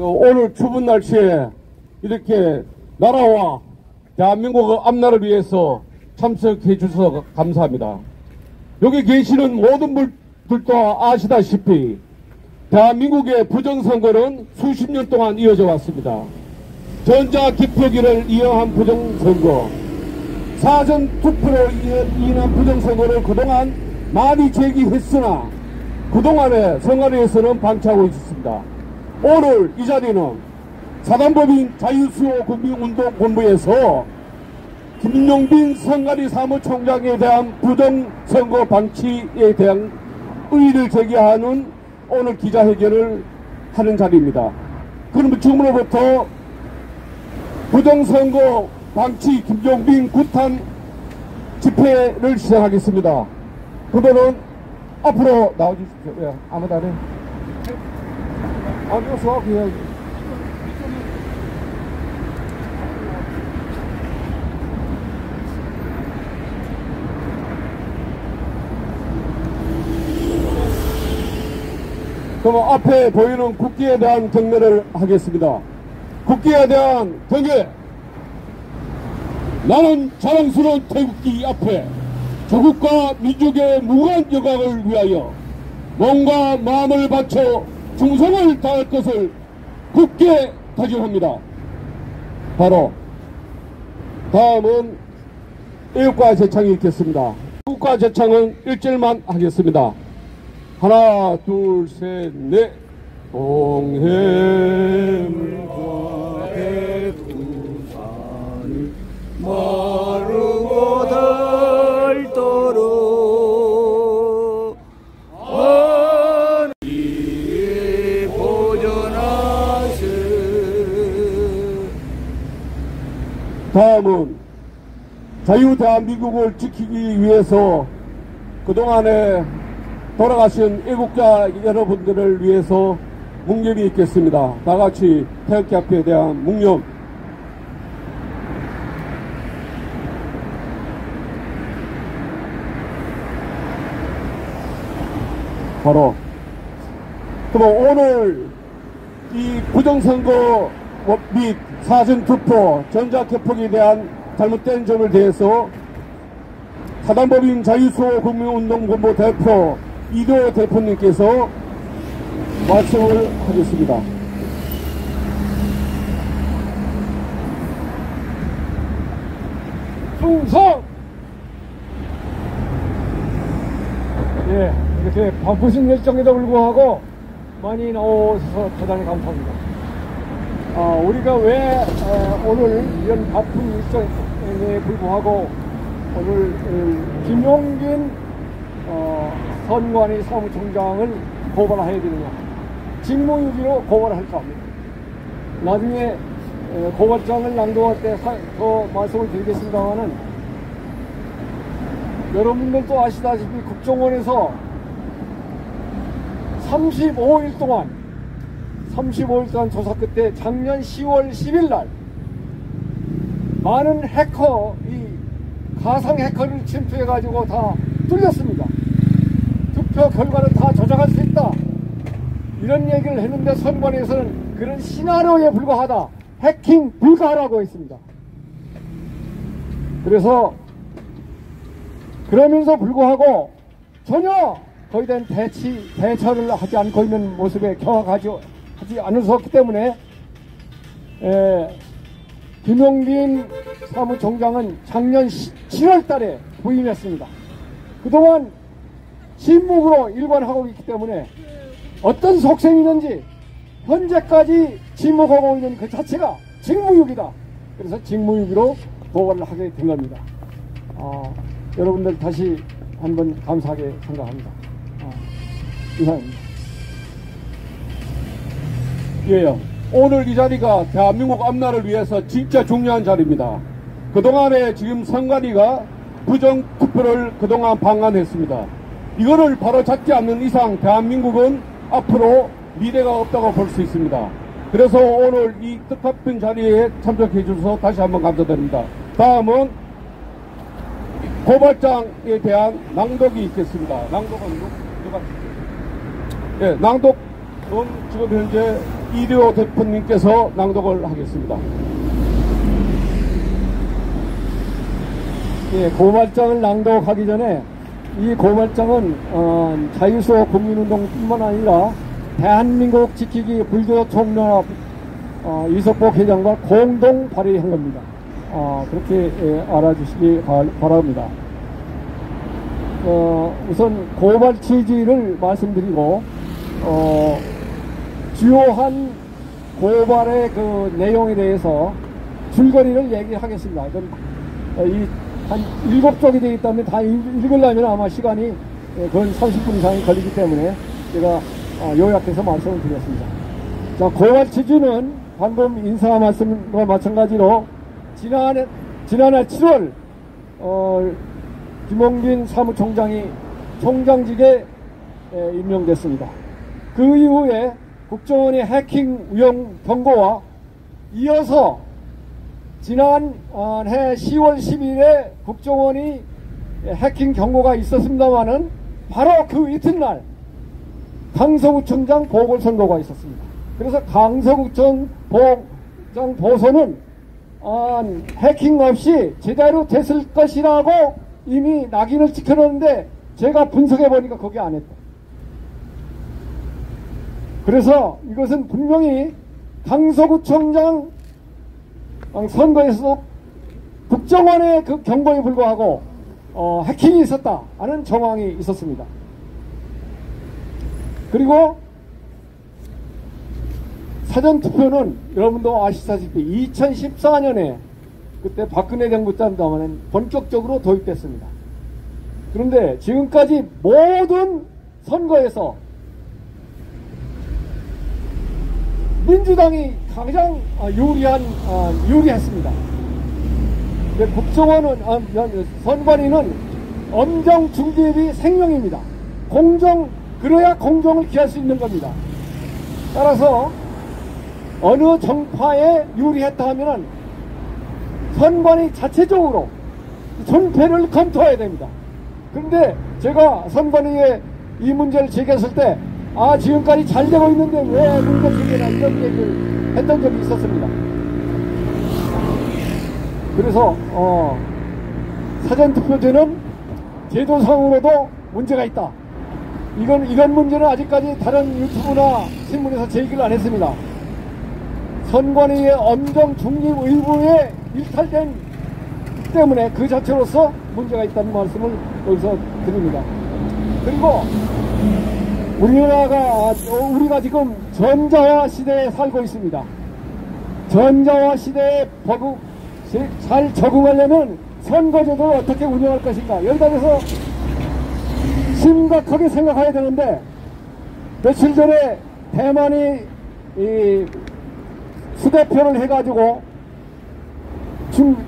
오늘 추운 날씨에 이렇게 나라와 대한민국의 앞날을 위해서 참석해 주셔서 감사합니다. 여기 계시는 모든 분들도 아시다시피 대한민국의 부정선거는 수십 년 동안 이어져 왔습니다. 전자기표기를 이용한 부정선거, 사전투표로 인한 부정선거를 그동안 많이 제기했으나 그동안의 선관위에서는 방치하고 있었습니다. 오늘 이 자리는 사단법인 자유수호국민운동본부에서 김용빈 선관위 사무총장에 대한 부정선거 방치에 대한 의의를 제기하는 오늘 기자회견을 하는 자리입니다. 그럼 지금으로부터 부정선거 방치 김용빈 구탄 집회를 시작하겠습니다. 그러면은 앞으로 나와주십시오. 예, 아무도 안 해. 아주 수학이에요. 그럼 앞에 보이는 국기에 대한 경례를 하겠습니다. 국기에 대한 경례. 나는 자랑스러운 태극기 앞에 조국과 민족의 무한 영광을 위하여 몸과 마음을 바쳐 충성을 다할 것을 굳게 다짐합니다. 바로 다음은 애국가 제창이 있겠습니다. 애국가 제창은 1절만 하겠습니다. 하나, 둘, 셋, 넷. 동해물과 백두산이 마르고 닳도록 하나님 보존하세. 다음은 자유대한민국을 지키기 위해서 그동안에 돌아가신 애국자 여러분들을 위해서 묵념이 있겠습니다. 다같이 태극기 앞에 대한 묵념. 바로 그럼 오늘 이 부정선거 및 사전투표 전자개표에 대한 잘못된 점에 대해서 사단법인 자유수호국민운동본부 대표 이도 대표님께서 말씀을 하겠습니다. 충성! 예, 이렇게 바쁘신 일정에도 불구하고 많이 나오셔서 대단히 감사합니다. 우리가 왜 오늘 이런 바쁜 일정에 불구하고 오늘 김용빈 선관위 사무총장을 고발해야 되느냐, 직무유기로 고발할까 합니다. 나중에 고발장을 낭독할 때 더 말씀을 드리겠습니다만은, 여러분들도 아시다시피 국정원에서 35일 동안 조사 끝에 작년 10월 10일 날 많은 가상 해커를 침투해가지고 다 뚫렸습니다. 투표 결과를 다 조작할 수 있다, 이런 얘기를 했는데 선관위에서는 그런 시나리오에 불과하다, 해킹 불가하라고 했습니다. 그래서 그러면서 불구하고 전혀 거기에 대한 대처를 하지 않고 있는 모습에 경악하지 않으셨기 때문에 김용빈 사무총장은 작년 7월 달에 부임했습니다. 그동안 침묵으로 일관하고 있기 때문에 어떤 속셈이 있는지 현재까지 침묵하고 있는 그 자체가 직무유기다. 그래서 직무유기로 고발을 하게 된 겁니다. 여러분들 다시 한번 감사하게 생각합니다. 이상입니다. 예, 오늘 이 자리가 대한민국 앞날을 위해서 진짜 중요한 자리입니다. 그동안에 지금 선관위가 부정투표를 그동안 방관했습니다. 이거를 바로 잡지 않는 이상 대한민국은 앞으로 미래가 없다고 볼 수 있습니다. 그래서 오늘 이 뜻깊은 자리에 참석해 주셔서 다시 한번 감사드립니다. 다음은 고발장에 대한 낭독이 있겠습니다. 낭독은 누가? 예, 낭독 지금 현재 이대호 대표님께서 낭독을 하겠습니다. 예, 고발장을 낭독하기 전에 이 고발장은 자유수호 국민운동뿐만 아니라 대한민국 지키기 불교적 총연합 이석복 회장과 공동 발의한 겁니다. 그렇게 알아주시기 바랍니다. 우선 고발 취지를 말씀드리고 주요한 고발의 그 내용에 대해서 줄거리를 얘기하겠습니다. 한 7쪽이 되어 있다면 다 읽으려면 아마 시간이 거의 30분 이상이 걸리기 때문에 제가 요약해서 말씀을 드렸습니다. 자, 고발 취지는 방금 인사 말씀과 마찬가지로 지난해 7월 김홍빈 사무총장이 총장직에 임명됐습니다. 그 이후에 국정원의 해킹 위험 경고와 이어서 지난해 10월 10일에 국정원이 해킹 경고가 있었습니다마는 바로 그 이튿날 강서구청장 보궐선거가 있었습니다. 그래서 강서구청장 보선은 해킹 없이 제대로 됐을 것이라고 이미 낙인을 찍혀놓는데 제가 분석해보니까 거기 안 했다. 그래서 이것은 분명히 강서구청장 선거에서도 국정원의 그 경고에 불구하고 해킹이 있었다 하는 정황이 있었습니다. 그리고 사전투표는 여러분도 아시다시피 2014년에 그때 박근혜 정부 때입니다만 본격적으로 도입됐습니다. 그런데 지금까지 모든 선거에서 민주당이 가장 유리했습니다. 근데 국정원은 선관위는 엄정 중립이 생명입니다. 그래야 공정을 기할 수 있는 겁니다. 따라서 어느 정파에 유리했다 하면은 선관위 자체적으로 존폐를 검토해야 됩니다. 그런데 제가 선관위에 이 문제를 제기했을 때 지금까지 잘 되고 있는데 왜 문제 제기나 이런 얘기를 했던 적이 있었습니다. 그래서 사전투표제는 제도상으로도 문제가 있다. 이런 문제는 아직까지 다른 유튜브나 신문에서 제기를 안 했습니다. 선관위의 엄정 중립 의무에 일탈된 때문에 그 자체로서 문제가 있다는 말씀을 여기서 드립니다. 그리고 우리가 지금 전자화 시대에 살고 있습니다. 전자화 시대에 잘 적응하려면 선거제도를 어떻게 운영할 것인가, 여기다 대해서 심각하게 생각해야 되는데, 며칠 전에 대만이 수대표를 해가지고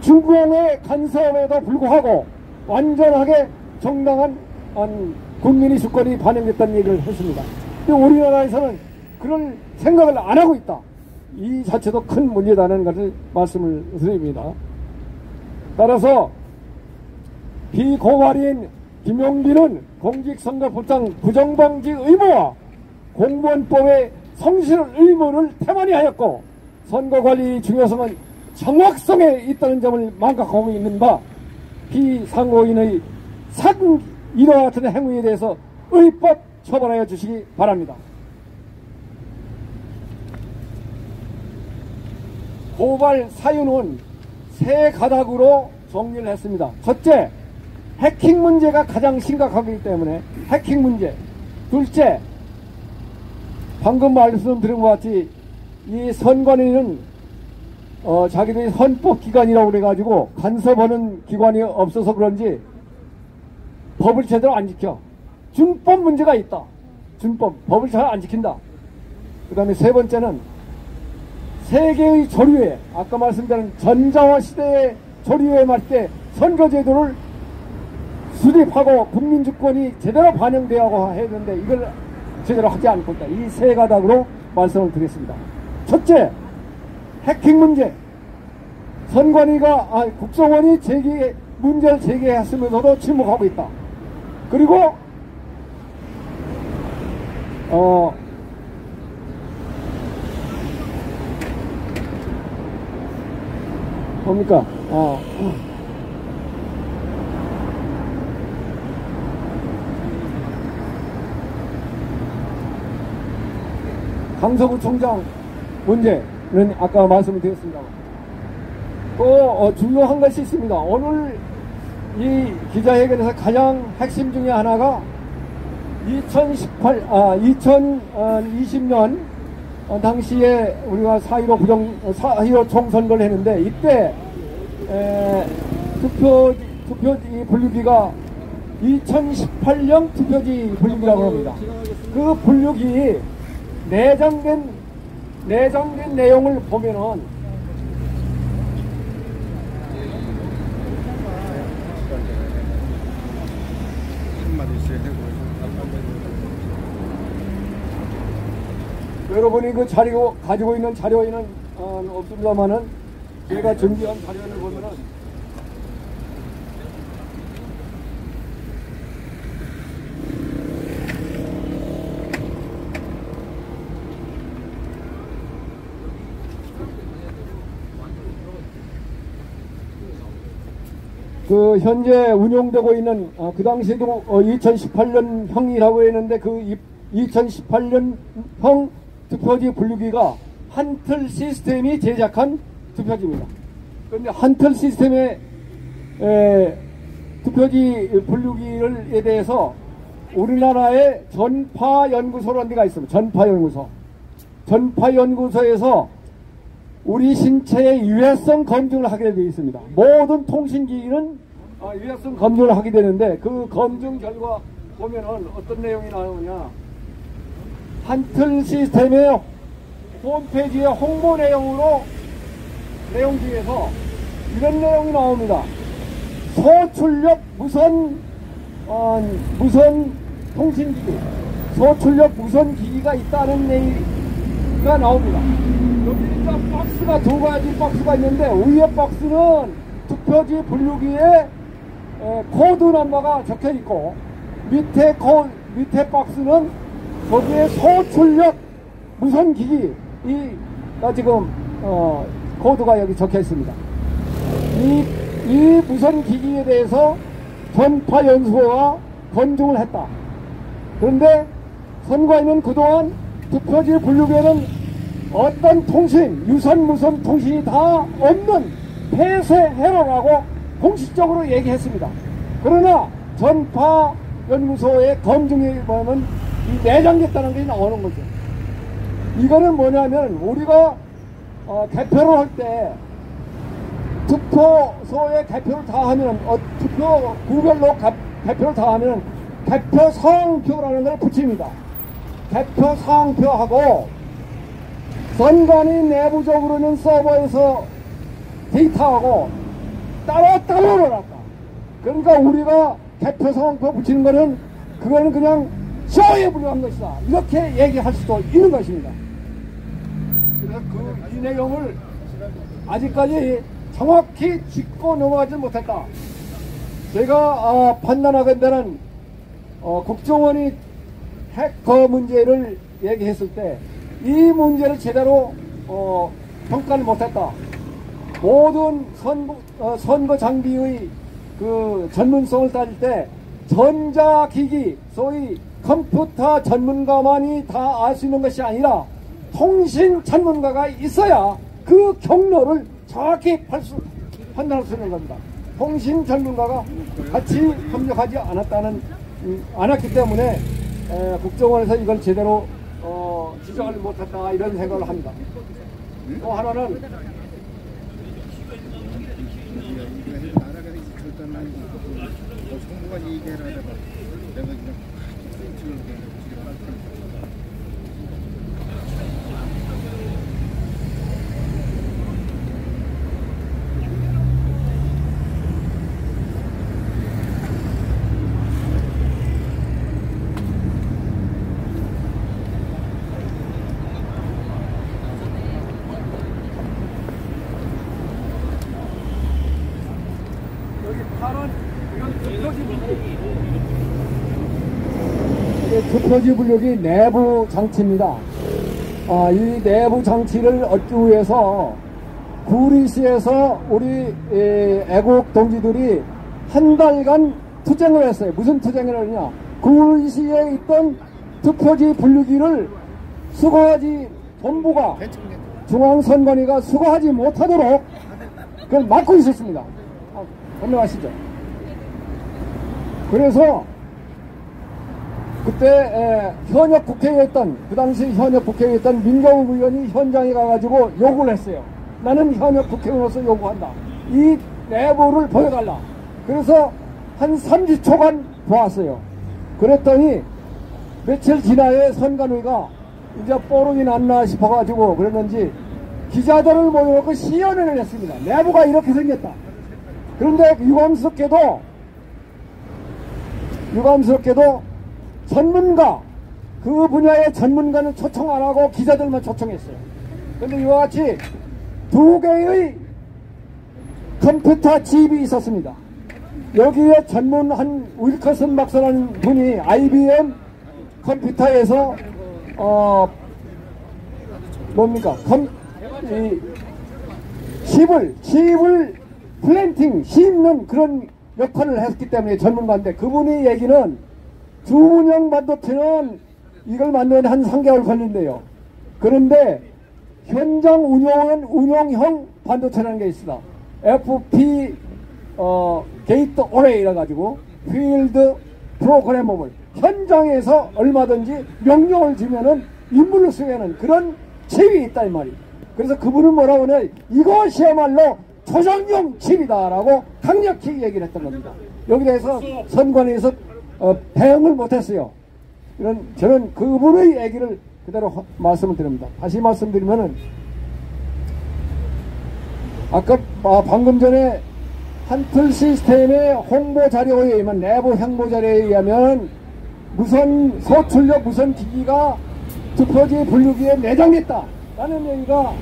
중공의 간섭에도 불구하고 완전하게 정당한 국민의 주권이 반영됐다는 얘기를 했습니다. 근데 우리나라에서는 그런 생각을 안 하고 있다. 이 자체도 큰 문제다는 것을 말씀을 드립니다. 따라서 비고발인 김용빈은 공직선거법상 부정방지 의무와 공무원법의 성실 의무를 태만히 하였고 선거관리 중요성은 정확성에 있다는 점을 망각하고 있는 바 피상고인의 이와 같은 행위에 대해서 의법 처벌하여 주시기 바랍니다. 고발 사유는 세 가닥으로 정리를 했습니다. 첫째, 해킹 문제가 가장 심각하기 때문에 해킹 문제. 둘째, 방금 말씀드린 것 같이 이 선관위는 자기들이 헌법기관이라고 그래가지고 간섭하는 기관이 없어서 그런지 법을 제대로 안 지켜. 준법 문제가 있다. 법을 잘 안 지킨다. 그 다음에 세 번째는 세계의 조류에, 아까 말씀드린 전자화 시대의 조류에 맞게 선거제도를 수립하고 국민주권이 제대로 반영되어야 해야 되는데 이걸 제대로 하지 않고 있다. 이 세 가닥으로 말씀을 드리겠습니다. 첫째, 해킹 문제. 선관위가 국정원이 문제를 제기했으면서도 침묵하고 있다. 그리고 뭡니까? 강서구 총장 문제는 아까 말씀을 드렸습니다. 또 중요한 것이 있습니다. 오늘 이 기자회견에서 가장 핵심 중에 하나가 2020년 당시에 우리가 4.15 총선거를 했는데 이때 투표지 분류기가 2018년 투표지 분류기라고 합니다. 그 분류기 내장된 내용을 보면은 여러분이 그 자료 가지고 있는 자료에는 없습니다만은 제가 준비한 자료를 보면은 그 현재 운용되고 있는 그 당시에도 2018년형이라고 했는데 그 2018년형 투표지 분류기가 한틀 시스템이 제작한 투표지입니다. 그런데 한틀 시스템의 투표지 분류기에 대해서 우리나라의 전파연구소라는 데가 있습니다. 전파연구소에서 우리 신체의 유해성 검증을 하게 되어 있습니다. 모든 통신기기는 유해성 검증을 하게 되는데 그 검증 결과 보면은 어떤 내용이 나오냐. 한틀 시스템의 홈페이지의 홍보 내용 중에서 이런 내용이 나옵니다. 소출력 무선 통신기기, 소출력 무선 기기가 있다는 얘기가 나옵니다. 여기 박스가 두 가지 박스가 있는데 위에 박스는 투표지 분류기에 코드 넘버가 적혀 있고 밑에 박스는 거기에 소출력 무선 기기가 지금 코드가 여기 적혀 있습니다. 이 무선 기기에 대해서 전파연수소가 검증을 했다. 그런데 선관위는 그동안 투표지 분류기에는 어떤 통신, 유선 무선 통신이 다 없는 폐쇄 회로라고 공식적으로 얘기했습니다. 그러나 전파연구소의 검증에 보면 이 내장됐다는 것이 나오는 거죠. 이거는 뭐냐면 우리가 개표를 할 때 투표소에 개표를 다 하면 투표 구별로 개표를 다 하면 개표 사항표라는 걸 붙입니다. 개표 사항표하고 선관위 내부적으로는 서버에서 데이터하고 따로 놀았다. 그러니까 우리가 개표 사항표 붙이는 거는 그거는 그냥 쇼에 불과한 것이다. 이렇게 얘기할 수도 있는 것입니다. 그래서 이 내용을 아직까지 정확히 짚고 넘어가지 못했다. 제가 판단하건대는 국정원이 해커 문제를 얘기했을 때 이 문제를 제대로 평가를 못했다. 모든 선거 장비의 그 전문성을 따질 때 전자기기, 소위 컴퓨터 전문가만이 다 알 수 있는 것이 아니라 통신 전문가가 있어야 그 경로를 정확히 판단할 수 있는 겁니다. 통신 전문가가 같이 협력하지 않았기 때문에 국정원에서 이걸 제대로 지적을 못했다 이런 생각을 합니다. 또 하나는 투표지 분류기 내부 장치입니다. 이 내부 장치를 얻기 위해서 구리시에서 우리 애국 동지들이 한 달간 투쟁을 했어요. 무슨 투쟁을 하느냐? 구리시에 있던 투표지 분류기를 수거하지, 본부가 중앙선관위가 수거하지 못하도록 그걸 막고 있었습니다. 건너가시죠. 그래서 그때 현역 국회에 있던, 그 당시 현역 국회에 있던 민경욱 의원이 현장에 가가지고 요구를 했어요. 나는 현역 국회의원으로서 요구한다. 이 내부를 보여달라. 그래서 한 30초간 보았어요. 그랬더니 며칠 지나에 선관위가 이제 뽀록이 났나 싶어가지고 그랬는지 기자들을 모여놓고 시연회를 했습니다. 내부가 이렇게 생겼다. 그런데 유감스럽게도 전문가, 그 분야의 전문가는 초청 안 하고 기자들만 초청했어요. 그런데 이와 같이 2개의 컴퓨터 칩이 있었습니다. 여기에 전문한 윌커슨 박사라는 분이 IBM 컴퓨터에서 칩을 플랜팅, 심는 그런 역할을 했기 때문에 전문가인데, 그분이 얘기는 주문형 반도체는 이걸 만드는 한 3개월 걸린대요. 그런데 현장 운용형 반도체라는 게 있습니다. FP 게이트 어레이라 가지고 필드 프로그래머블, 현장에서 얼마든지 명령을 주면은 인물로 쓰게하는 그런 칩이 있다 이 말이에요. 그래서 그분은 뭐라고 하냐, 이것이야말로 조정용 칩이다라고 강력히 얘기를 했던 겁니다. 여기 대해서 선관위에서 대응을 못했어요. 저는 그분의 얘기를 그대로 말씀을 드립니다. 다시 말씀드리면은, 아까 방금 전에 한틀 시스템의 홍보 자료에 의하면, 내부 홍보 자료에 의하면 무선 소출력 무선 기기가 투표지 분류기에 내장됐다 라는 얘기가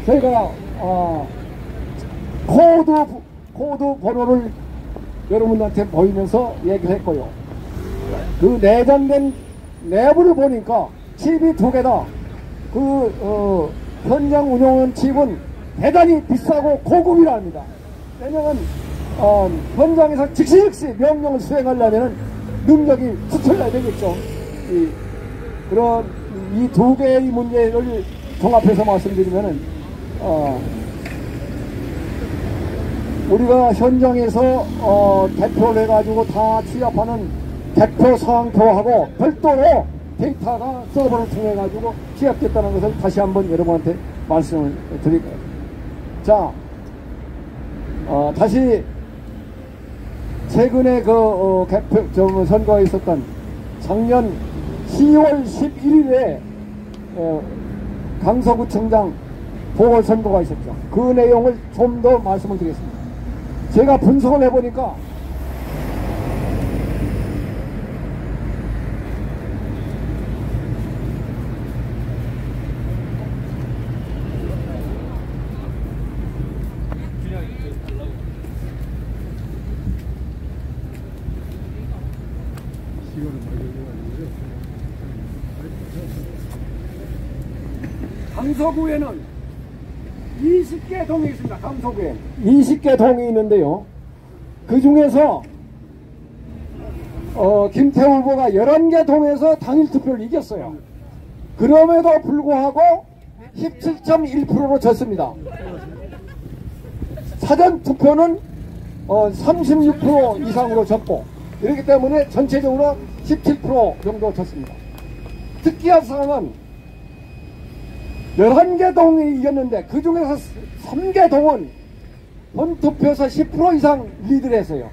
저희가 코드 번호를 여러분들한테 보이면서 얘기를 했고요. 그 내장된 내부를 보니까 칩이 2개다. 현장 운용한 칩은 대단히 비싸고 고급이라 합니다. 왜냐면 현장에서 즉시 명령을 수행하려면 능력이 투철해야 되겠죠. 그런 이 2개의 문제를 종합해서 말씀드리면은, 우리가 현장에서 대표를 해가지고 다 취합하는 대표 상황표하고 별도로 데이터가 서버를 통해 가지고 취합됐다는 것을 다시 한번 여러분한테 말씀을 드릴게요. 자, 다시 최근에 선거에 있었던 작년 10월 11일에 강서구청장 보궐선거가 있었죠. 그 내용을 좀 더 말씀을 드리겠습니다. 제가 분석을 해보니까 강서구에는 20개 동이 있습니다. 강서구에 20개 동이 있는데요. 그 중에서 김태우 후보가 11개 동에서 단일 투표를 이겼어요. 그럼에도 불구하고 17.1%로 졌습니다. 사전 투표는 36% 이상으로 졌고, 이렇기 때문에 전체적으로 17% 정도 졌습니다. 특이한 사항은 11개 동이 이겼는데 그 중에서 3개 동은 본투표에서 10% 이상 리드를 했어요.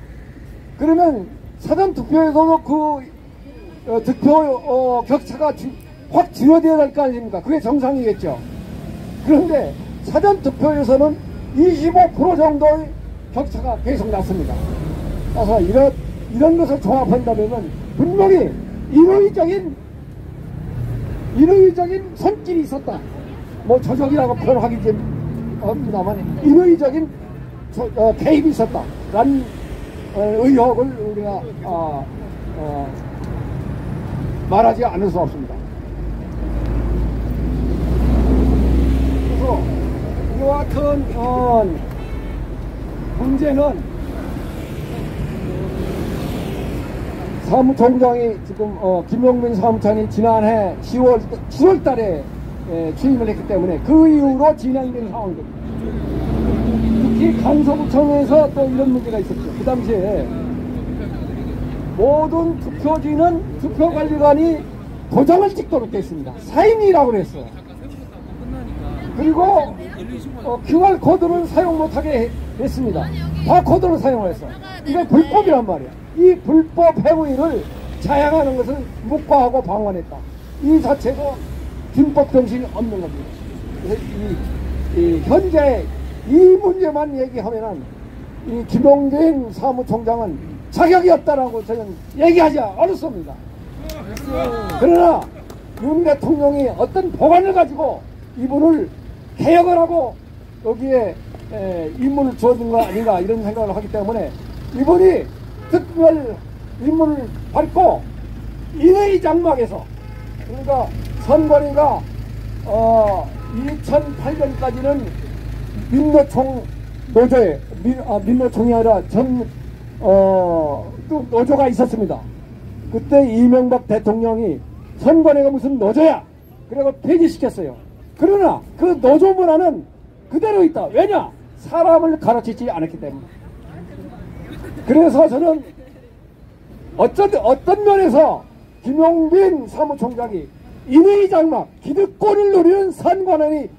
그러면 사전투표에서도 그 득표 격차가 확 줄어들어야 될 거 아닙니까? 그게 정상이겠죠. 그런데 사전투표에서는 25% 정도의 격차가 계속 났습니다. 그래서 이런 것을 종합한다면 분명히 인위적인 손길이 있었다. 뭐 조작이라고 표현하기 좀 합니다만 인위적인 개입이 있었다 라는 의혹을 우리가 말하지 않을 수 없습니다. 그래서 이와 하여튼 문제는 사무총장이 지금 김용민 사무총장이 지난해 7월 달에 취임을 했기 때문에 그 이후로 진행된 상황입니다. 특히 강서구청에서 또 이런 문제가 있었죠. 그 당시에 모든 투표지는 투표관리관이 도장을 찍도록 되어 있습니다. 사인이라고 그랬어요. 그리고 QR코드를 사용 못하게 했습니다. 바코드를 사용했어. 이건 불법이란 말이야. 이 불법 행위를 자행하는 것을 묵과하고 방관했다. 이 자체가 준법 정신이 없는 겁니다. 그래서 현재 이 문제만 얘기하면은 이 김용진 사무총장은 자격이 없다라고 저는 얘기하지 않았습니다. 그러나 윤 대통령이 어떤 보관을 가지고 이분을 개혁을 하고 여기에 임무를 주어진 거 아닌가 이런 생각을 하기 때문에 이분이 특별 임무를 받고 인의 장막에서 그러니까 선관위가 2008년까지는 민노총 노조에 민노총이 아니라 또 노조가 있었습니다. 그때 이명박 대통령이 선관위가 무슨 노조야? 그래서 폐지시켰어요. 그러나 그 노조 문화는 그대로 있다. 왜냐? 사람을 가르치지 않았기 때문에. 그래서 저는 어떤 면에서 김용빈 사무총장이 인의장막, 기득권을 누리는 선관위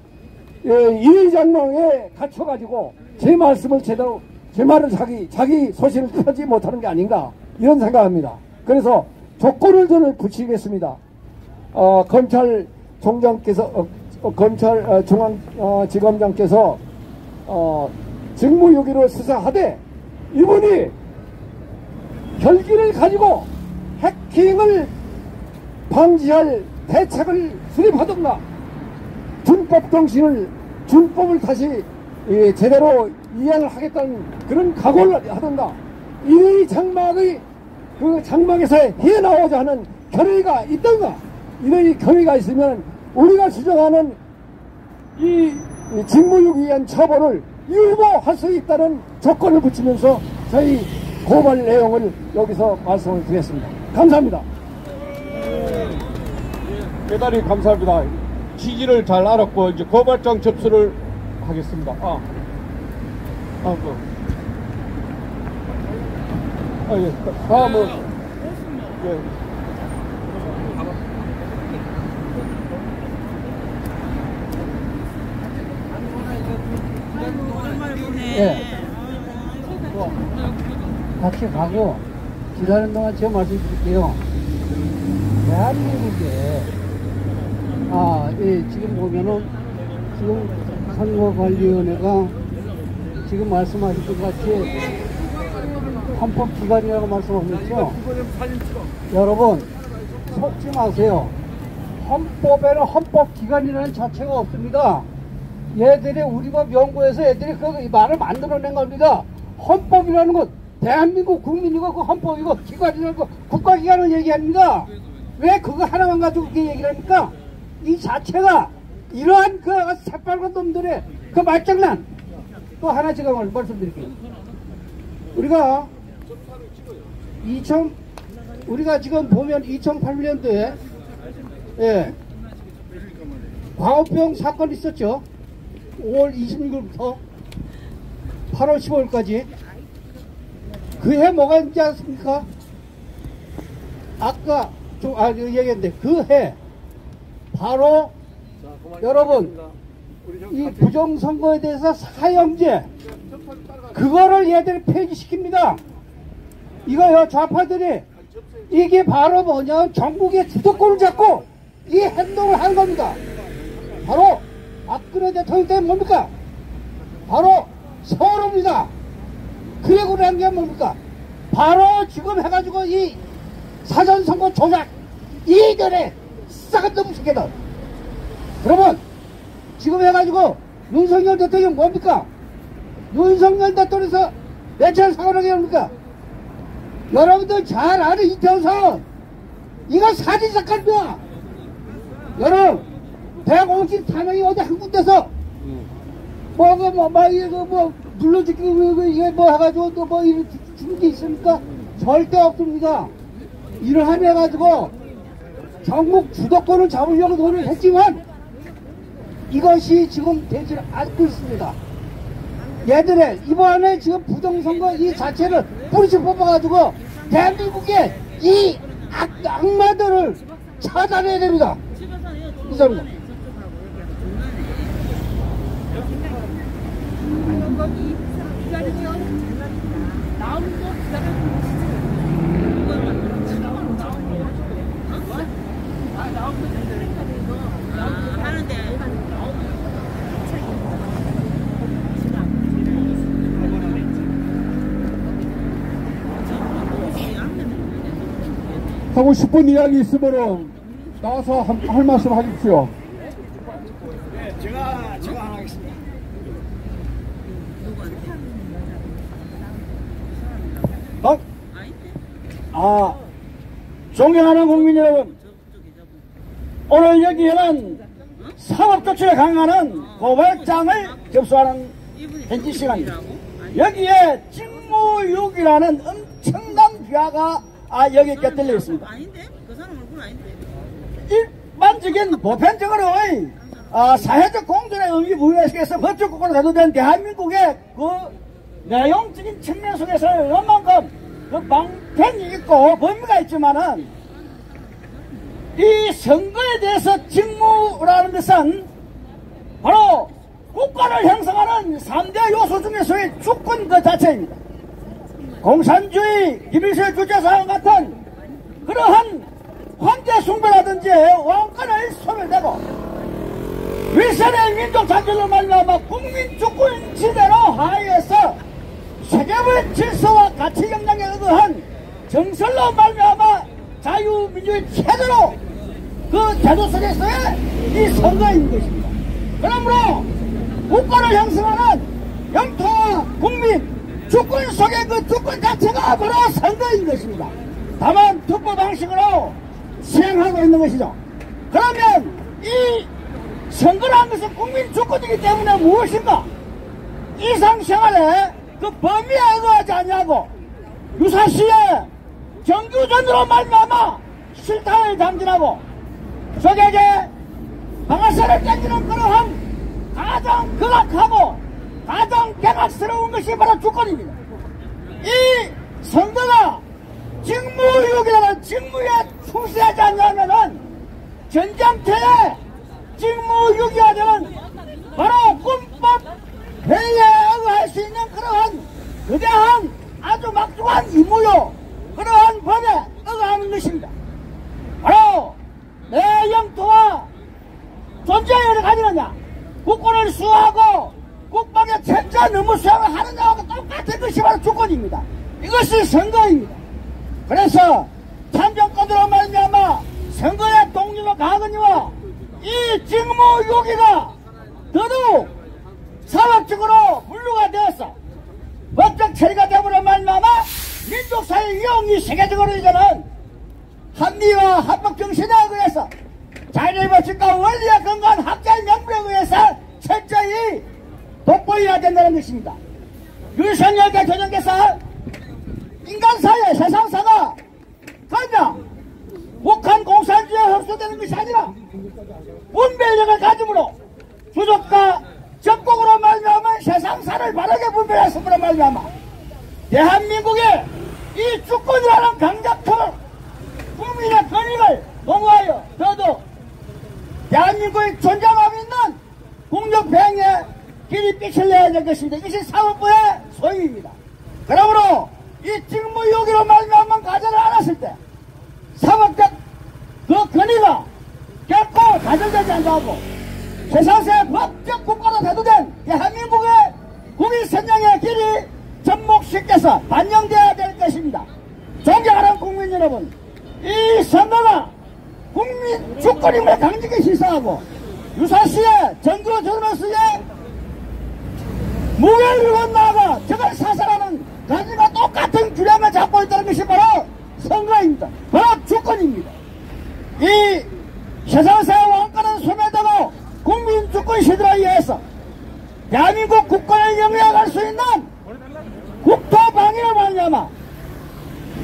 인의장막에 갇혀가지고 제 말씀을 제대로, 제 말을 자기 소신을 펴지 못하는 게 아닌가 이런 생각합니다. 그래서 조건을 저는 붙이겠습니다. 검찰총장께서 검찰 중앙지검장께서 직무유기를 수사하되 이분이 혈기를 가지고 해킹을 방지할 대책을 수립하던가 준법을 다시 제대로 이해를 하겠다는 그런 각오를 하던가 이 장막의 그 장막에서 헤어나오자 하는 결의가 있던가 이런 결의가 있으면 우리가 주장하는 이 직무유기한 처벌을 유보할 수 있다는 조건을 붙이면서 저희 고발 내용을 여기서 말씀을 드렸습니다. 감사합니다. 대단히 감사합니다. 취지를 잘 알았고 이제 고발장 접수를 하겠습니다. 예. 다음은 예. 예. 같이 가고 기다리는 동안 제가 말씀드릴게요. 대한민국에 지금 보면은 지금 선거관리위원회가 지금 말씀하신 것 같이 헌법기관이라고 말씀하셨죠. 여러분 속지 마세요. 헌법에는 헌법기관이라는 자체가 없습니다. 얘들이 우리가 연구해서 애들이 그 말을 만들어낸 겁니다. 헌법이라는 것 대한민국 국민이고 그 헌법이고 기관이라는 거 국가기관을 얘기합니다. 왜 그거 하나만 가지고 그렇게 얘기를 합니까? 이 자체가 이러한 그 새빨간 놈들의 그 말장난. 또 하나 제가 말씀드릴게요. 우리가 지금 보면 2008년도에 광우병 사건 있었죠. 5월 26일부터 8월 15일까지 그 해 뭐가 있지 않습니까? 아까 좀 얘기했는데 그 해 바로 여러분 이 부정선거에 대해서 사형제 그거를 얘들이 폐지시킵니다. 이거요 좌파들이 이게 바로 뭐냐 전국의 주도권을 잡고 이 행동을 하는 겁니다. 바로 박근혜 대통령 때문에 뭡니까? 바로 서울입니다. 그리고 난 게 뭡니까? 바로 지금 해가지고 이 사전선거 조작 이들의 싹은 너무 새끼들. 여러분 지금 해가지고 윤석열 대통령 뭡니까? 윤석열 대통령에서 며칠 사과를 합니까? 여러분들 잘 아는 이태원 사건 이거 물러지고 이게 뭐 해가지고 또 뭐 이런 주는 게 있습니까? 절대 없습니다. 이러함 해가지고 전국 주도권을 잡으려고 노력을 했지만 이것이 지금 되지 않고 있습니다. 얘들의 이번에 지금 부정선거 이 자체를 뿌리째 뽑아가지고 대한민국의 이 악마들을 차단해야 됩니다. 이상입니다. 하고 싶은 이야기 있으면 나와서 할 말씀 하십시오. 네, 제가 하나 하겠습니다. 존경하는 국민 여러분, 오늘 여기에는 사법조치를 강화하는 고발장을 접수하는 현지 시간입니다. 여기에 직무유기라는 엄청난 비하가 여기 곁들려 있습니다. 아닌데? 그 사람 얼굴 아닌데? 일반적인 보편적으로 사회적 공존의 의미 부여해서 법적국가로 대두된 대한민국의 그 내용적인 측면 속에서 얼만큼 그 방편이 있고 범위가 있지만은 이 선거에 대해서 직무라는 것은 바로 국가를 형성하는 3대 요소 중에서의 주권 그 자체입니다. 공산주의, 김일성 주체사와 같은 그러한 황제 숭배라든지 왕권을 소멸되고 윌슨의 민족 단절로 말미암아 국민 주권 시대로 하에서 세계의 질서와 가치 역량에 의거한 정설로 말미암아 자유민주의 체제로 그 제도 속에서의 이 선거인 것입니다. 그러므로 국가를 형성하는 영토와 국민 주권 속의 그 주권 자체가 바로 선거인 것입니다. 다만 투표 방식으로 시행하고 있는 것이죠. 그러면 이 선거라는 것은 국민 주권이기 때문에 무엇인가? 일상생활에 그 범위에 의거하지 않냐고 유사시에 정규전으로 말미암아 실타를 당진하고 적에게 방아쇠를 땡기는 그러한 가장 극악하고 가장 개각스러운 것이 바로 주권입니다. 이 선거가 직무유기라는 직무에 충실하지 않냐면은 전쟁터에 직무유기하자는 바로 군법 회의에 의할 수 있는 그러한 거대한 아주 막중한 임무요 그러한 법에 의하는 것입니다. 바로 내 영토와 존재를 가지느냐 국권을 수호하고 국방의 철저한 의무 수행을 하느냐하고 똑같은 것이 바로 주권입니다. 이것이 선거입니다. 그래서 참정권으로 말미암아 선거의 동료가 가거니와 이 직무유기가 더더욱 사법적으로 분류가 되어서 법적 처리가 되므로 말미암아 민족사회 위험이 세계적으로 이제는 합리와 합법 정신에 의해서 자연의 법칙과 원리에 근거한 학자의 명부에 의해서 철저히 돋보여야 된다는 것입니다. 윤석열 대통령께서 인간사회 세상사가 그냥 북한 공산주의에 흡수되는 것이 아니라 분별력을 가짐으로 주적과 적국으로 말미암아 세상사를 바르게 분별했음으로 말미암아 대한민국의 이 주권이라는 강력한 국민의 권익을 보호하여 더더욱 대한민국의 존재감 있는 국력배행에 길이 빛을 내야 될 것입니다. 이것이 사법부의 소임입니다. 그러므로 이 직무유기로 말미암아 가정을 안았을 때 사법적 그 권위가 결코 가정되지 않고 세상의 법적 국가로 대두된 대한민국의 국민 선정의 길이 접목시켜서 반영되어야 될 것입니다. 존경하는 국민 여러분, 이 선거가 국민 주권임을 강력히 시사하고 유사시에 정규 전원수에 무게를 들고 나아가 적을 사살하는 가지가 똑같은 균형을 잡고 있다는 것이 바로 선거입니다. 바로 주권입니다. 이 세상사의 왕권은 소멸되고 국민 주권 시대로 의해서 대한민국 국권을 영위할 수 있는 국토방위로 말미암아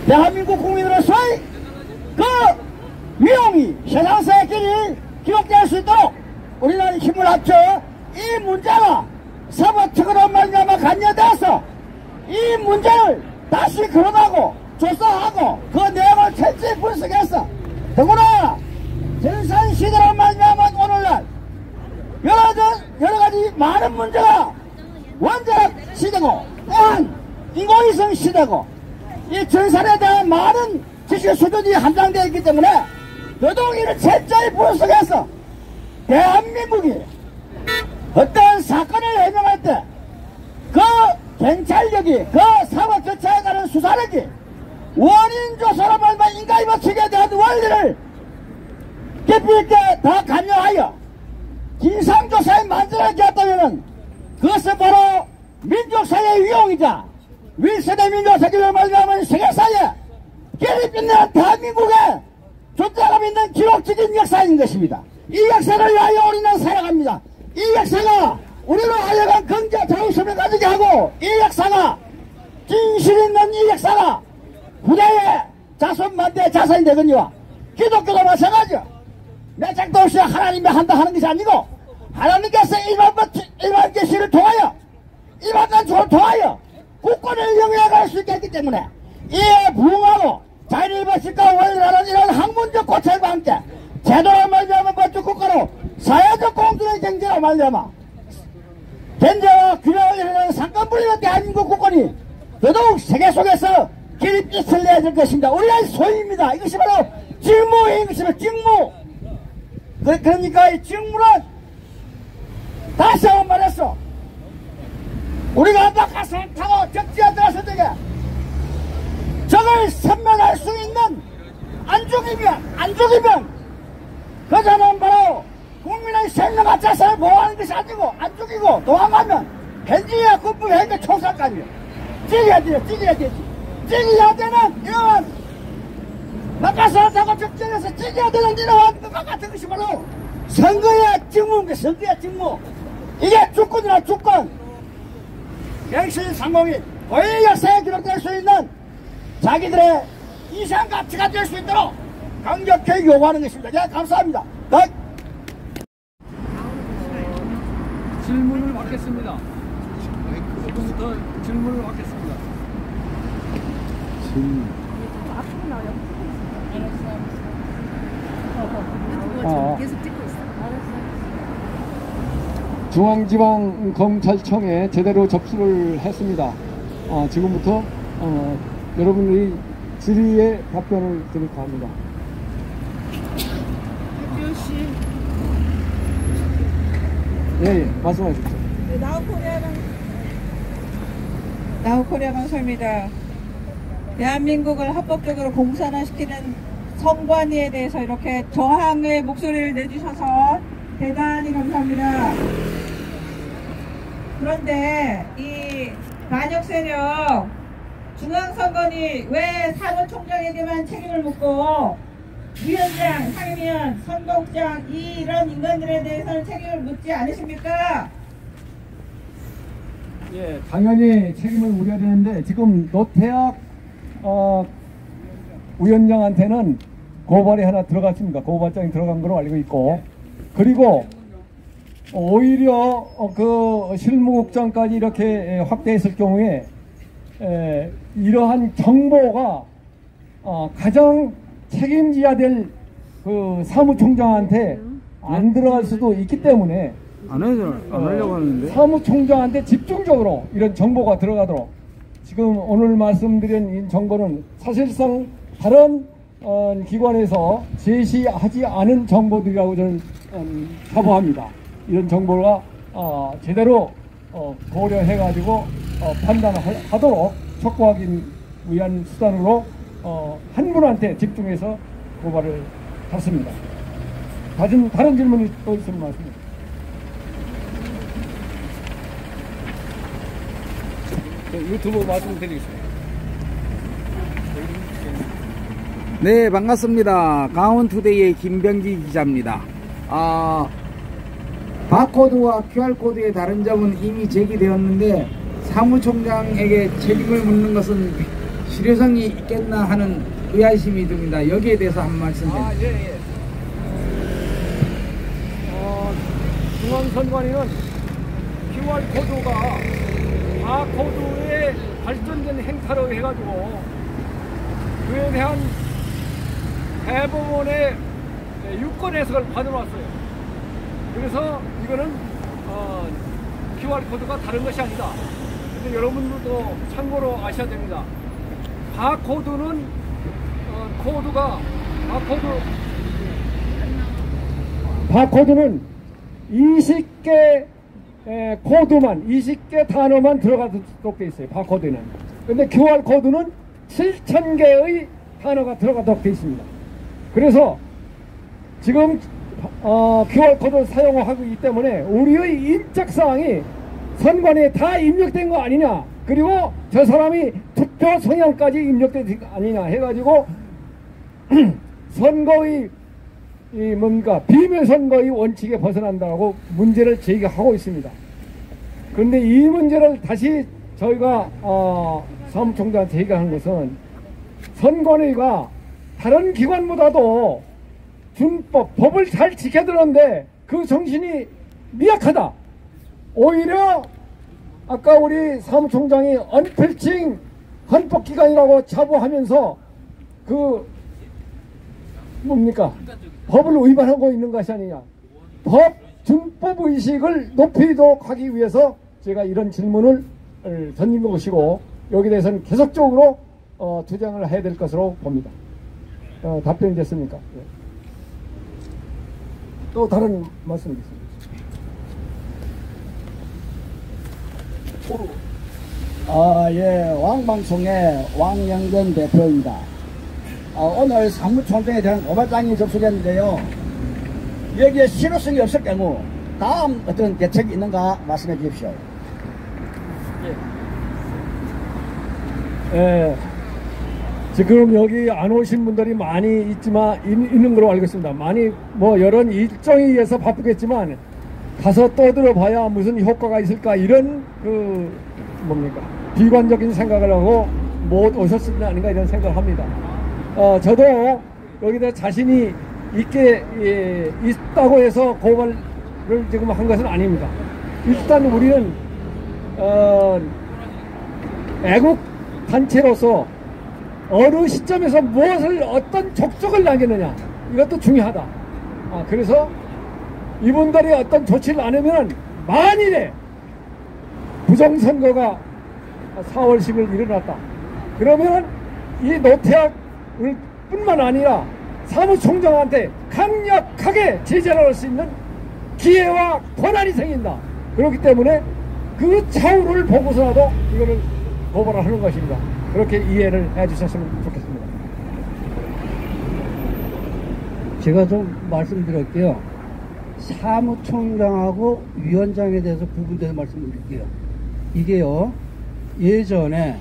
대한민국 국민으로서의 그 위험이 세상사의 기록될 수 있도록 우리나라의 힘을 합쳐 이 문제가 사법특으로 말미암아 간여돼서 이 문제를 다시 거론하고 조사하고 그 내용을 철저히 분석해서 더구나 전산시대로 말미암아 오늘날 여러 가지 많은 문제가 원자력 시대고 또한 인공위성 시대고 이 전산에 대한 많은 지식 수준이 함량되어 있기 때문에 더더욱 이를 철저히 분석해서 대한민국이 어떤 사건을 해명할 때 그 경찰력이 그 사법 절차에 관한 수사력이 원인 조사로 말미암아 인과의 법칙에 대한 원리를 깊이 있게 다 관여하여 진상조사에 만들어지게 했다면 그것은 바로 민족사회의 위용이자 윗세대 민족사회를 말미암은 세계사회에 결립있는 대한민국의 존재감 있는 기록적인 역사인 것입니다. 이 역사를 위하여 우리는 살아갑니다. 이 역사가 우리로 하여간 경제 자유심을 가지게 하고 이 역사가 진실 있는 이 역사가 후대의 자손만대의 자산이 되거니와 기독교도 마찬가지요. 내 짝도 없이 하나님이 한다 하는 것이 아니고 하나님께서 일반 계시를 통하여 일반 단초를 통하여 국권을 영위해갈 수 있게 했기 때문에 이에 부응하고 자연의 법칙과 원리라는 이런 학문적 고찰과 함께 제도로 말미암아 법적 국가로 사회적 공존의 경제로 말미암아 견제와 균형을 이루는 상권분리의 대한민국 국권이 더더욱 세계 속에서 기립빛을 내야 될 것입니다. 우리의 소임입니다. 이것이 바로 직무인 것입니다. 직무. 그러니까 이 직무는 다시 한번 말했어. 우리가 바깥을 타고 적지에 들어설 적에 적을 선면할 수 있는 안 죽이면 그자는 바로 국민의 생명과 자산을 보호하는 것이 아니고 안 죽이고 도망가면 현지야 군부 현재 총살까지 찌개야 되지. 찌개야 되는 이러한 바깥을 타고 적지에서 찌개야 되는 이러한 것과 같은 것이 바로 선거의 직무입니다. 선거의 직무. 이게 주권이라 주권. 영신 상공이 고유 역사에 기록될 수 있는 자기들의 이상 가치가 될 수 있도록 강력히 요구하는 것입니다. 네, 감사합니다. 질문을 받겠습니다. 지금부터 질문을 받겠습니다. 계속 찍고 있어. 중앙지방검찰청에 제대로 접수를 했습니다. 지금부터 여러분들이 질의에 답변을 드릴까 합니다. 예, 말씀하십시오. 네, 나우코리아 방송입니다. 대한민국을 합법적으로 공산화시키는 선관위에 대해서 이렇게 저항의 목소리를 내주셔서 대단히 감사합니다. 그런데 이 반역 세력 중앙선관위 왜 사무총장에게만 책임을 묻고 위원장, 상임위원, 선거국장 이런 인간들에 대해서는 책임을 묻지 않으십니까? 예, 당연히 책임을 물어야 되는데 지금 노태학 위원장한테는 고발이 하나 들어갔습니다. 고발장이 들어간 걸로 알고 있고, 그리고 오히려 그 실무국장까지 이렇게 확대했을 경우에 이러한 정보가 가장 책임져야 될 그 사무총장한테 안 들어갈 수도 있기 때문에 안 하려고 하는데 사무총장한테 집중적으로 이런 정보가 들어가도록 지금 오늘 말씀드린 이 정보는 사실상 다른 기관에서 제시하지 않은 정보들이라고 저는 자부합니다. 이런 정보가 제대로 고려해가지고 판단하도록 촉구하기 위한 수단으로 한 분한테 집중해서 고발을 했습니다. 다른 질문이 또 있으면 말씀드립니다. 유튜브 말씀드리겠습니다. 네, 반갑습니다. 강원투데이의 김병기 기자입니다. 바코드와 QR코드의 다른 점은 이미 제기되었는데 사무총장에게 책임을 묻는 것은 실효성이 있겠나 하는 의아심이 듭니다. 여기에 대해서 한 말씀 해주세요. 예. 중앙선관위는 QR코드가 바코드에 발전된 행사로 해가지고 그에 대한 대법원의 유권 해석을 받아왔어요. 그래서 이거는 QR코드가 다른 것이 아니다. 근데 여러분들도 참고로 아셔야 됩니다. 바코드는 바코드는 20개 코드만 20개 단어만 들어가도록 돼 있어요. 바코드는. 근데 QR코드는 7,000개의 단어가 들어가도록 돼 있습니다. 그래서 지금 QR코드를 사용하고 있기 때문에 우리의 인적사항이 선관위에 다 입력된 거 아니냐, 그리고 저 사람이 투표 성향까지 입력된 거 아니냐 해가지고 선거의 비밀 선거의 원칙에 벗어난다고 문제를 제기하고 있습니다. 그런데 이 문제를 다시 저희가 사무총장한테 제기한 것은 선관위가 다른 기관보다도 법을 잘 지켜드는데 그 정신이 미약하다. 오히려 아까 우리 사무총장이 언필칭 헌법기관이라고 자부하면서 법을 위반하고 있는 것이 아니냐. 법 준법의식을 높이도록 하기 위해서 제가 이런 질문을 던진 것이고, 여기에 대해서는 계속적으로 투쟁을 해야 될 것으로 봅니다. 답변이 됐습니까? 네. 또 다른 말씀 있습니다. 예, 왕방송의 왕영전 대표입니다. 오늘 사무총장에 대한 고발장이 접수됐는데요. 여기에 실효성이 없을 경우 다음 어떤 대책이 있는가 말씀해 주십시오. 예. 지금 여기 안 오신 분들이 많이 있는 걸로 알고 있습니다. 많이 여러 일정에 의해서 바쁘겠지만 가서 떠들어 봐야 무슨 효과가 있을까, 이런 비관적인 생각을 하고 못 오셨을 게 아닌가 이런 생각을 합니다. 저도 여기다 자신이 있다고 해서 고발을 지금 한 것은 아닙니다. 일단 우리는 애국 단체로서 어느 시점에서 어떤 족적을 남겼느냐, 이것도 중요하다. 그래서 이분들이 어떤 조치를 안 하면 만일에 부정선거가 4월 10일 일어났다, 그러면 이 노태악을 뿐만 아니라 사무총장한테 강력하게 제재를 할 수 있는 기회와 권한이 생긴다. 그렇기 때문에 그 차후를 보고서라도 이거를 고발을 하는 것입니다. 그렇게 이해를 해주셨으면 좋겠습니다. 제가 좀 말씀드릴게요. 사무총장하고 위원장에 대해서 구분돼서 말씀드릴게요. 이게요, 예전에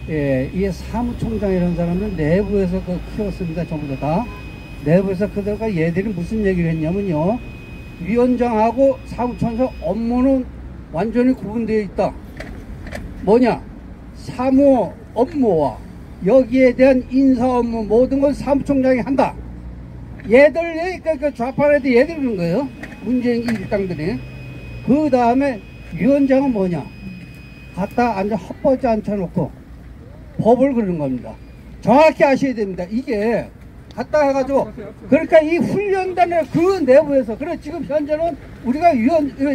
이 사무총장이라는 사람은 내부에서 키웠습니다. 전부 다 내부에서 그들과 얘들이 무슨 얘기를 했냐면요, 위원장하고 사무총장 업무는 완전히 구분되어 있다. 뭐냐, 사무 업무와 여기에 대한 인사 업무 모든 건 사무총장이 한다. 얘들, 그 좌파 애들 얘들이 그런 거예요. 문재인 일당들이. 그 다음에 위원장은 뭐냐, 갖다 앉아 헛버지 앉혀놓고 법을 그리는 겁니다. 정확히 아셔야 됩니다. 이게 갖다 해가지고, 그러니까 이 훈련단의 그 내부에서, 그래 지금 현재는 우리가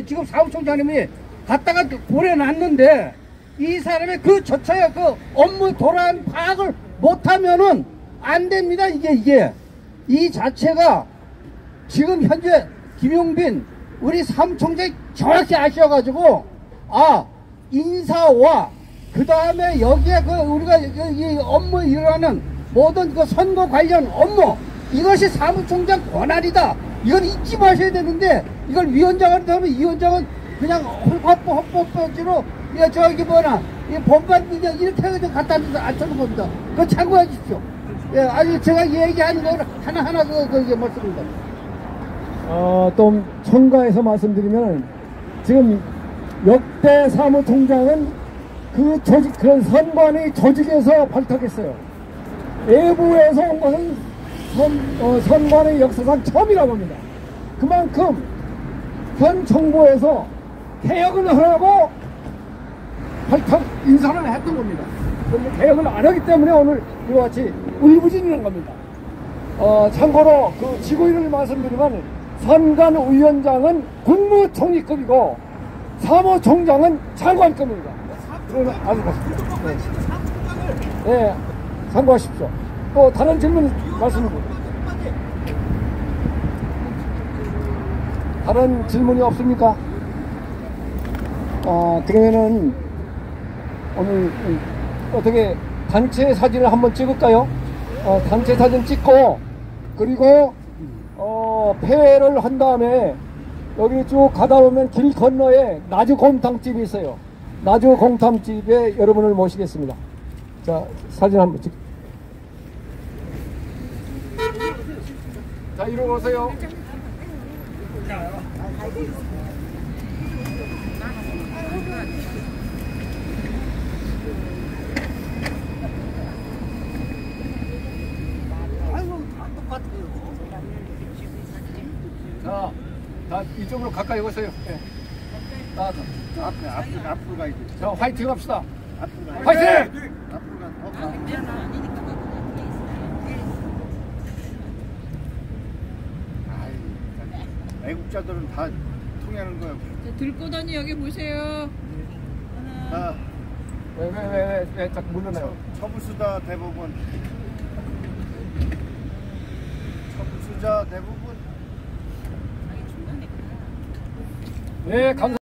지금 사무총장님이 갖다가 보내놨는데 이 사람의 그 저차의 그 업무 돌아간 파악을 못하면은 안 됩니다. 이게 이 자체가 지금 현재 김용빈 우리 사무총장이 정확히 아셔가지고, 인사와 그 다음에 여기에 우리가 이 업무 일어나는 모든 그 선거 관련 업무, 이것이 사무총장 권한이다. 이걸 잊지 마셔야 되는데, 이걸 위원장한테 하면 위원장은 그냥 헛법지로 이 본관 이렇게 해가지고 갖다 앉혀놓은 겁니다. 그거 참고해 주십시오. 아니 제가 얘기하는 거 하나하나 말씀입니다. 좀 첨가해서 말씀드리면 지금 역대 사무총장은 그 조직, 그런 선관위 조직에서 발탁했어요. 외부에서 온 것은 선관위 역사상 처음이라고 합니다. 그만큼 현 정부에서 개혁을 하라고 발탁 인사를 했던 겁니다. 그런데 개혁을 안 하기 때문에 오늘 이와 같이 울부짖는 겁니다. 참고로 그 지구인을 말씀드리면 선관위원장은 국무총리급이고 사무총장은 장관급입니다. 그러면 아주 맞습니다. 네, 참고하십시오. 또 다른 질문 말씀해 보세요. 다른 질문이 없습니까? 그러면은 오늘 어떻게 단체 사진을 한번 찍을까요? 단체 사진 찍고 그리고 폐회를 한 다음에 여기 쭉 가다 보면 길 건너에 나주곰탕집이 있어요. 나주곰탕집에 여러분을 모시겠습니다. 자, 사진 한번 찍. 자, 이리 오세요. 자, 다 이쪽으로 가까이 오세요. 네. 앞으로 가야 돼. 자, 화이팅 합시다. 앞으로 화이팅! 앞으로 가. 애국자들은 다 통하는 거야. 들고더니 여기 보세요. 다 왜 자꾸 물러나요? 처부수다 대부분. 처부수자 대부분. 네, 감사합니다.